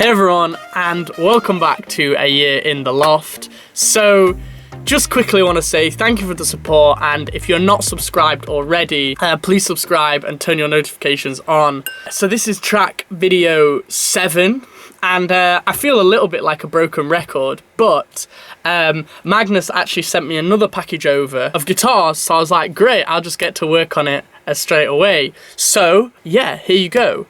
Hey everyone, and welcome back to A Year in the Loft. So, just quickly want to say thank you for the support, and if you're not subscribed already, please subscribe and turn your notifications on. So this is track video 7, and I feel a little bit like a broken record, but Magnus actually sent me another package over of guitars, so I was like, great, I'll just get to work on it straight away. So, yeah, here you go.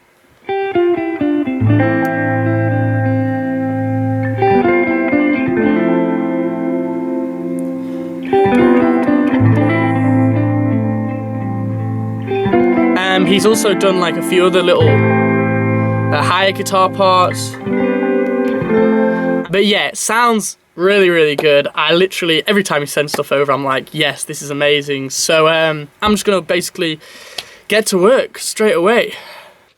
He's also done like a few other little higher guitar parts. But yeah, it sounds really good. I literally, every time he sends stuff over, I'm like, yes, this is amazing. So I'm just going to basically get to work straight away.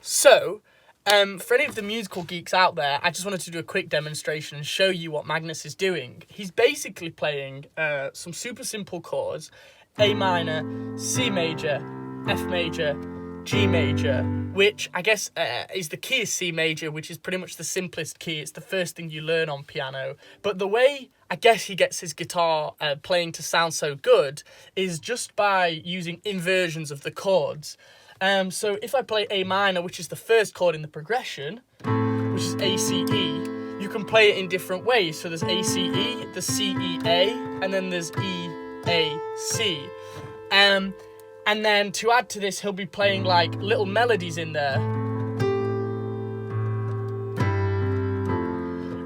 So, for any of the musical geeks out there, I just wanted to do a quick demonstration and show you what Magnus is doing. He's basically playing some super simple chords: A minor, C major, F major, G major, which I guess is the key is C major, which is pretty much the simplest key. It's the first thing you learn on piano. But the way I guess he gets his guitar playing to sound so good is just by using inversions of the chords. So if I play A minor, which is the first chord in the progression, which is A, C, E, you can play it in different ways. So there's A, C, E, the C, E, A, and then there's E, A, C. And then to add to this, he'll be playing like little melodies in there.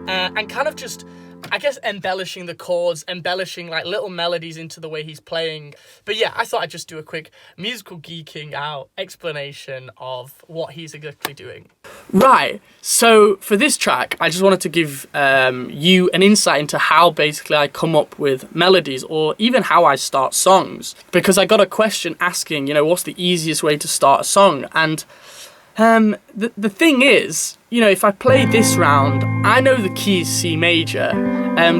And kind of just, I guess, embellishing the chords, embellishing like little melodies into the way he's playing. But yeah, I thought I'd just do a quick musical geeking out explanation of what he's exactly doing. Right, so for this track, I just wanted to give you an insight into how basically I come up with melodies, or even how I start songs. Because I got a question asking, what's the easiest way to start a song? And the thing is, if I play this round, I know the key is C major.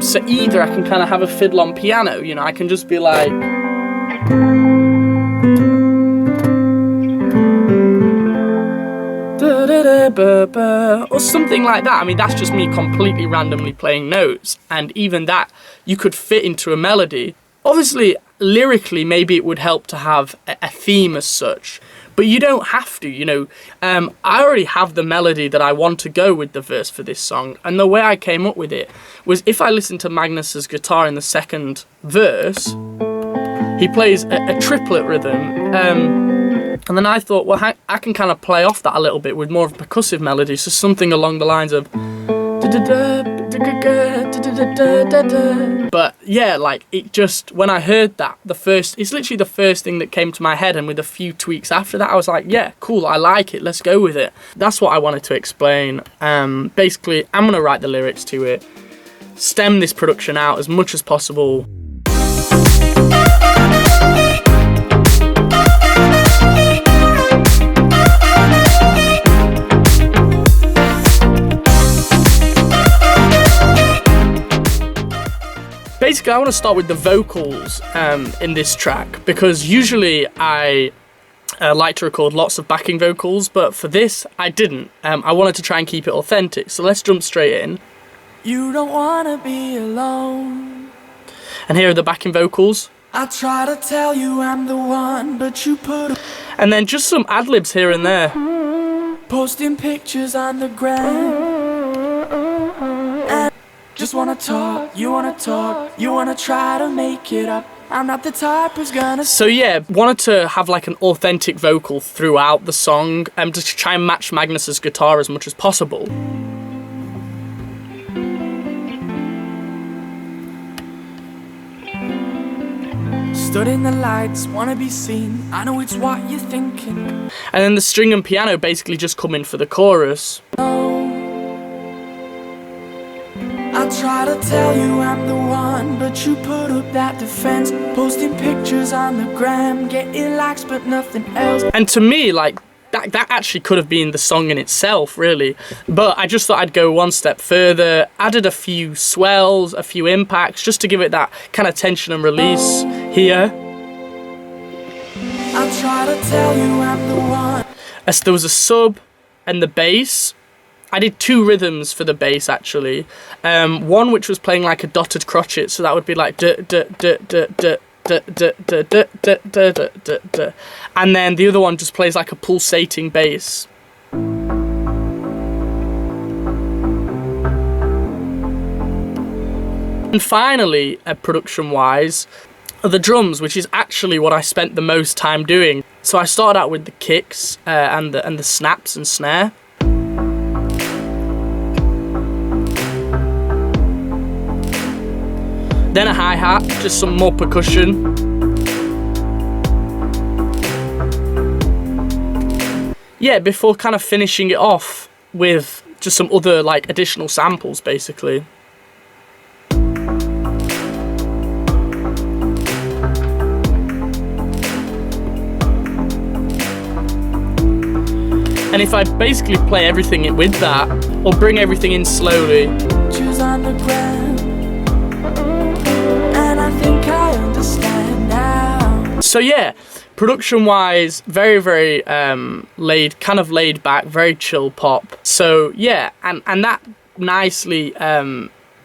So either I can kind of have a fiddle on piano, I can just be like... or something like that. I mean, that's just me completely randomly playing notes, and even that you could fit into a melody. Obviously, lyrically, maybe it would help to have a theme as such, but you don't have to, I already have the melody that I want to go with the verse for this song, and the way I came up with it was, if I listen to Magnus's guitar in the second verse, he plays a triplet rhythm, and then I thought, well, I can kind of play off that a little bit with more of a percussive melody, so something along the lines of... But yeah, like, it just, when I heard that, it's literally the first thing that came to my head, and with a few tweaks after that, I was like, yeah, cool, I like it, let's go with it. That's what I wanted to explain. Basically, I'm going to write the lyrics to it, stem this production out as much as possible. Basically, I want to start with the vocals in this track, because usually I like to record lots of backing vocals, but for this, I didn't. I wanted to try and keep it authentic, so let's jump straight in. You don't want to be alone. And here are the backing vocals. I try to tell you I'm the one, but you put... And then just some ad-libs here and there. Posting pictures on the ground. Just wanna talk, you wanna try to make it up. I'm not the type who's gonna... So yeah, wanted to have like an authentic vocal throughout the song, to try and match Magnus's guitar as much as possible. Stood in the lights, wanna be seen, I know it's what you're thinking. And then the string and piano basically just come in for the chorus. I try to tell you I'm the one, but you put up that defense, posting pictures on the gram, getting likes but nothing else. And to me, like, that actually could have been the song in itself, really. But I just thought I'd go one step further, added a few swells, a few impacts, just to give it that kind of tension and release here. I try to tell you I'm the one. As there was a sub and the bass, I did 2 rhythms for the bass actually. One which was playing like a dotted crotchet, so that would be like duh, duh, duh, duh, duh, duh, duh, duh, duh, duh, duh, duh, duh, duh. And then the other one just plays like a pulsating bass. And finally, production-wise, are the drums, which is actually what I spent the most time doing. So I started out with the kicks and the snaps and snare. Then a hi-hat, just some more percussion. Yeah, before kind of finishing it off with just some other like additional samples basically. And if I basically play everything with that, or bring everything in slowly. Choose on the ground, and I think I understand now. So yeah, production-wise, very, very laid back, very chill pop. So yeah, and that nicely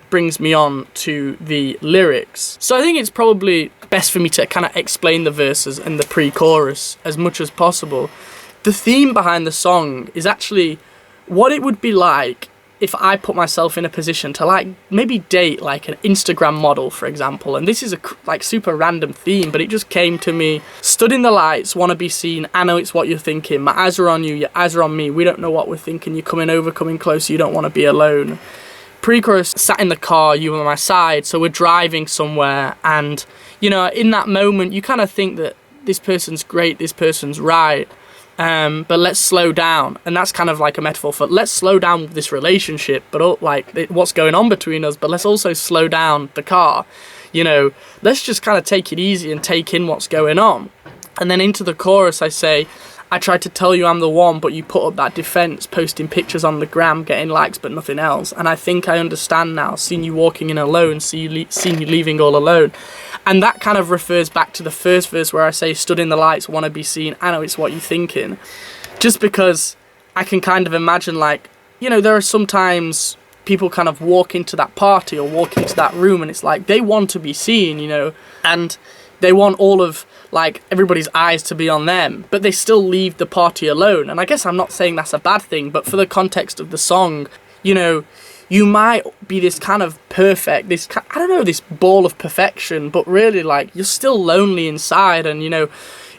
brings me on to the lyrics. So I think it's probably best for me to kind of explain the verses and the pre-chorus as much as possible. The theme behind the song is actually what it would be like if I put myself in a position to like maybe date like an Instagram model, for example. And this is a like super random theme, but it just came to me. Stood in the lights, want to be seen. I know it's what you're thinking. My eyes are on you, your eyes are on me. We don't know what we're thinking. You're coming over, coming closer. You don't want to be alone. Pre-chorus, sat in the car, you were on my side. So we're driving somewhere. And, you know, in that moment, you kind of think that this person's great, this person's right. But let's slow down, and that's kind of like a metaphor for let's slow down this relationship, but like what's going on between us, but let's also slow down the car, you know, let's just kind of take it easy and take in what's going on. And then into the chorus I say, I tried to tell you I'm the one, but you put up that defense, posting pictures on the gram, getting likes but nothing else, and I think I understand now, seen you walking in alone, seen you leaving all alone. And that kind of refers back to the first verse where I say, stood in the lights, want to be seen, I know it's what you're thinking. Just because I can kind of imagine, like, you know, there are sometimes people kind of walk into that party or walk into that room and it's like they want to be seen, you know, and they want all of, like, everybody's eyes to be on them, but they still leave the party alone. And I guess I'm not saying that's a bad thing, but for the context of the song, you know, you might be this kind of perfect, this, I don't know, this ball of perfection, but really, like, you're still lonely inside. And, you know,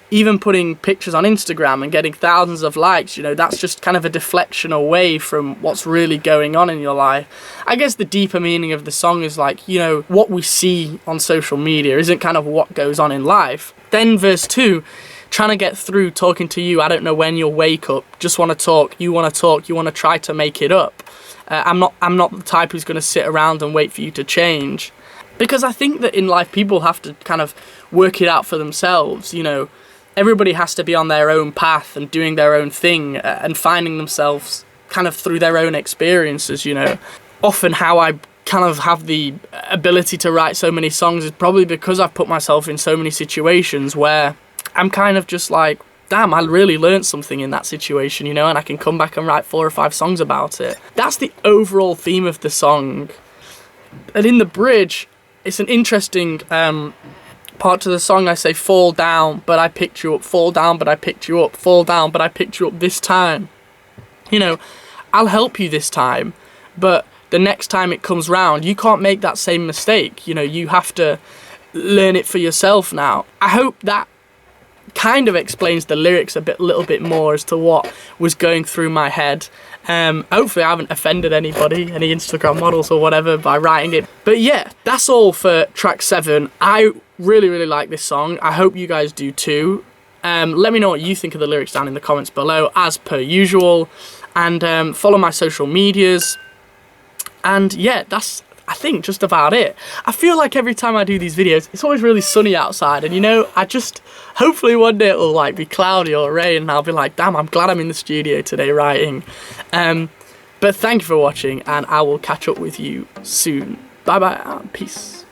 even putting pictures on Instagram and getting thousands of likes, you know, that's just kind of a deflection away from what's really going on in your life. I guess the deeper meaning of the song is like, you know, what we see on social media isn't kind of what goes on in life. Then verse 2, trying to get through, talking to you, I don't know when you'll wake up, just want to talk, you want to try to make it up. I'm not the type who's going to sit around and wait for you to change. Because I think that in life people have to kind of work it out for themselves, you know. Everybody has to be on their own path and doing their own thing and finding themselves kind of through their own experiences, you know. Often how I kind of have the ability to write so many songs is probably because I've put myself in so many situations where I'm kind of just like, damn, I really learned something in that situation, you know, and I can come back and write 4 or 5 songs about it. That's the overall theme of the song. And in the bridge, it's an interesting part to the song. I say, fall down, but I picked you up, fall down, but I picked you up, fall down, but I picked you up this time. You know, I'll help you this time, but the next time it comes round, you can't make that same mistake. You know, you have to learn it for yourself now. I hope that kind of explains the lyrics a little bit more as to what was going through my head. Hopefully I haven't offended anybody, any Instagram models or whatever, by writing it. But yeah, that's all for track 7. I really like this song. I hope you guys do too. Let me know what you think of the lyrics down in the comments below, as per usual, and follow my social medias. And yeah, that's, I think, just about it. I feel like every time I do these videos, it's always really sunny outside, and you know, hopefully one day it'll like be cloudy or rain and I'll be like, damn, I'm glad I'm in the studio today writing. But thank you for watching, and I will catch up with you soon. Bye bye and peace.